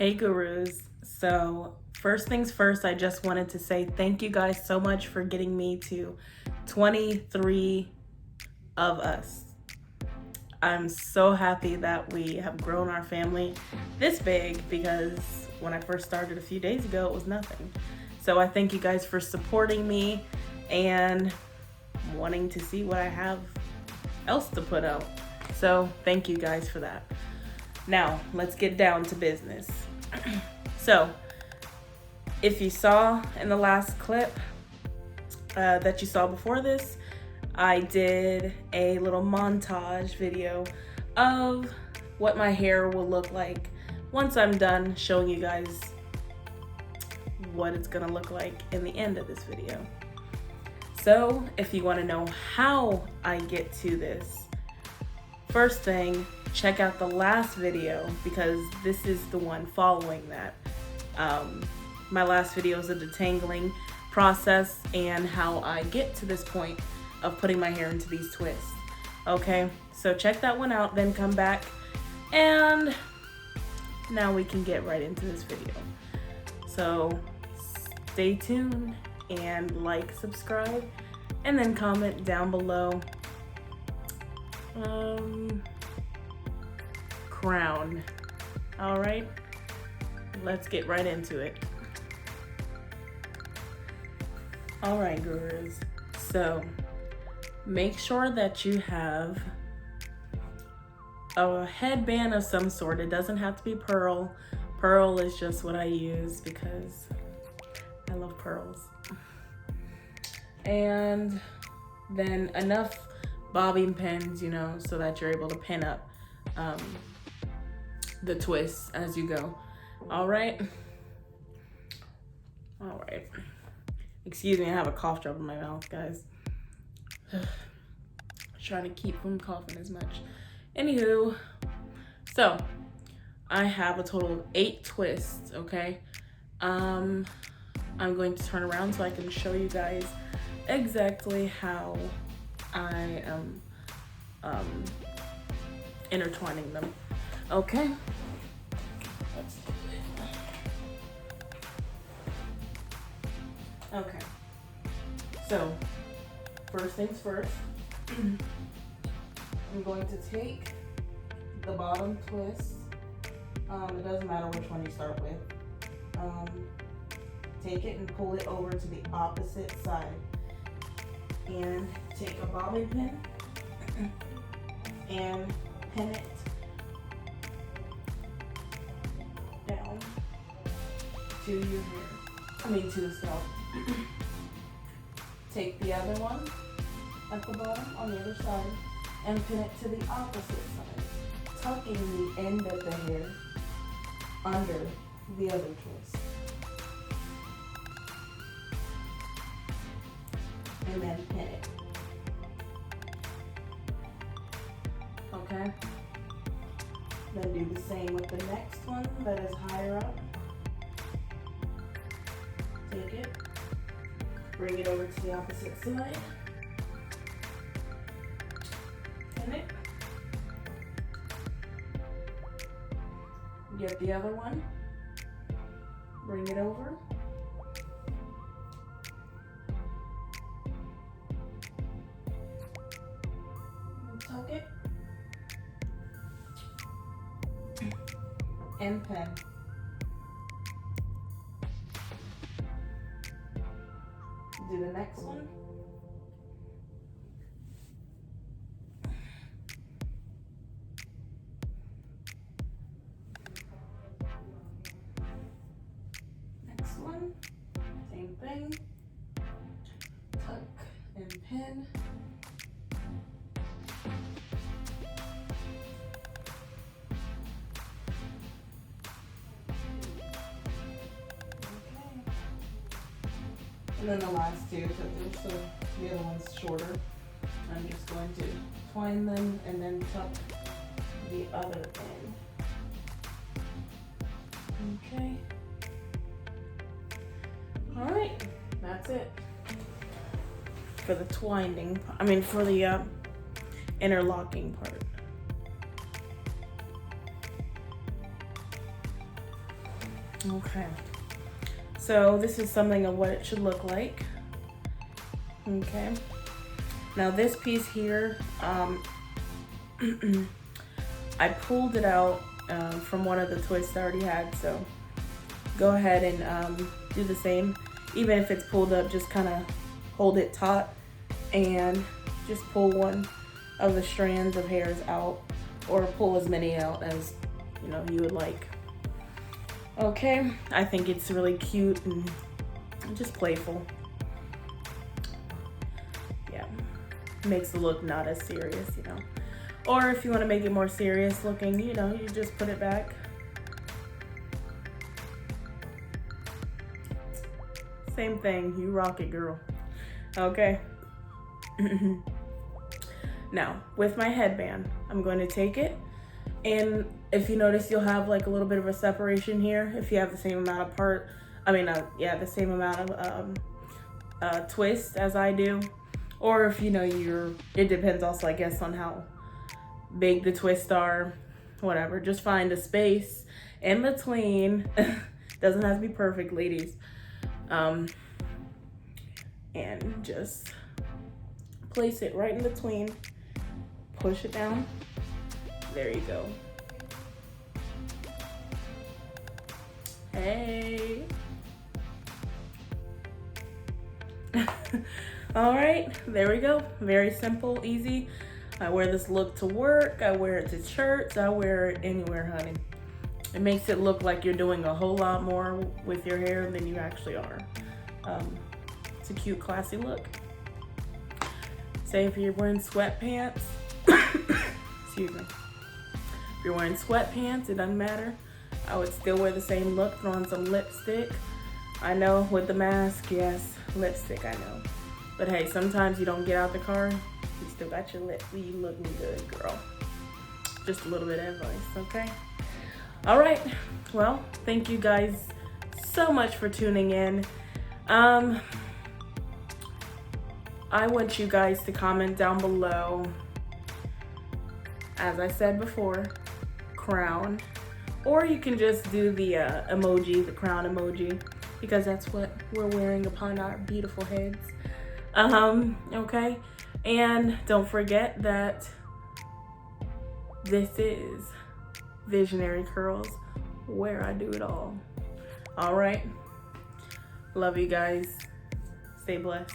Hey gurus. So first things first, I just wanted to say thank you guys so much for getting me to 23 of us. I'm so happy that we have grown our family this big because when I first started a few days ago, it was nothing. So I thank you guys for supporting me and wanting to see what I have else to put out. So thank you guys for that. Now, let's get down to business. So, if you saw in the last clip that you saw before this, I did a little montage video of what my hair will look like once I'm done showing you guys what it's gonna look like in the end of this video. So, if you want to know how I get to this, first thing, check out the last video because this is the one following that. My last video is a detangling process and how I get to this point of putting my hair into these twists. Okay, so check that one out, then come back, and now we can get right into this video. So stay tuned and like, subscribe, and then comment down below. Crown. All right, let's get right into it. All right, gurus. So make sure that you have a headband of some sort. It doesn't have to be pearl. Pearl is just what I use because I love pearls. And then enough bobbing pins, so that you're able to pin up the twists as you go. All right. Excuse me, I have a cough drop in my mouth, guys. Trying to keep from coughing as much. Anywho, so I have a total of 8 twists, okay? I'm going to turn around so I can show you guys exactly how I am intertwining them. Okay? Let's do it. Okay. So, first things first, I'm going to take the bottom twist. It doesn't matter which one you start with. Take it and pull it over to the opposite side. And take a bobbin pin and pin it down to your hair. To the scalp. Take the other one at the bottom on the other side and pin it to the opposite side, tucking the end of the hair under the other twist. And then pin it. Okay? Then do the same with the next one that is higher up. Take it, bring it over to the opposite side, pin it, get the other one, bring it over, tuck it, and pin. Do the next one. Next one, same thing. Tuck and pin. And then the last two, because the other one's shorter. I'm just going to twine them and then tuck the other end. Okay. All right, that's it. For the twining, for the interlocking part. Okay. So this is something of what it should look like. Okay. Now this piece here, I pulled it out from one of the twists I already had. So go ahead and do the same. Even if it's pulled up, just kind of hold it taut and just pull one of the strands of hairs out, or pull as many out as you would like. Okay, I think it's really cute and just playful. Yeah, makes the look not as serious, Or if you want to make it more serious looking, you just put it back. Same thing, you rock it, girl. Okay. Now, with my headband, I'm going to take it, and if you notice, you'll have like a little bit of a separation here if you have the same amount of the same amount of twist as I do. Or if it depends also, I guess, on how big the twists are, whatever. Just find a space in between. Doesn't have to be perfect, ladies. And just place it right in between. Push it down. There you go. Hey. All right, there we go. Very simple, easy. I wear this look to work. I wear it to church. I wear it anywhere, honey. It makes it look like you're doing a whole lot more with your hair than you actually are. It's a cute, classy look. Say if you're wearing sweatpants, excuse me. If you're wearing sweatpants, it doesn't matter. I would still wear the same look, throw on some lipstick. I know with the mask, yes, lipstick, I know. But hey, sometimes you don't get out the car, you still got your lip. You looking good, girl. Just a little bit of advice, okay? All right, well, thank you guys so much for tuning in. I want you guys to comment down below, as I said before, crown, or you can just do the emoji, the crown emoji, because that's what we're wearing upon our beautiful heads. Okay, and don't forget that this is Visionary Curls, where I do it all. All right, love you guys. Stay blessed.